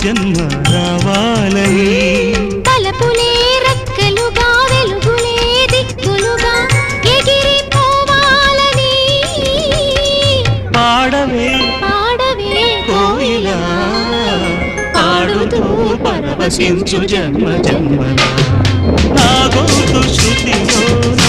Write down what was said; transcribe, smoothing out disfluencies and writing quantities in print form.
జన్మ రావాలని తలపులే రెక్కలుగా వెలుగులే దిక్కులుగా ఎగిరిపోవాలని పాడవే పాడవే కోయిలా పాడుతూ పరవశించు జన్మ జన్మల నా గొంతు శృతిలోన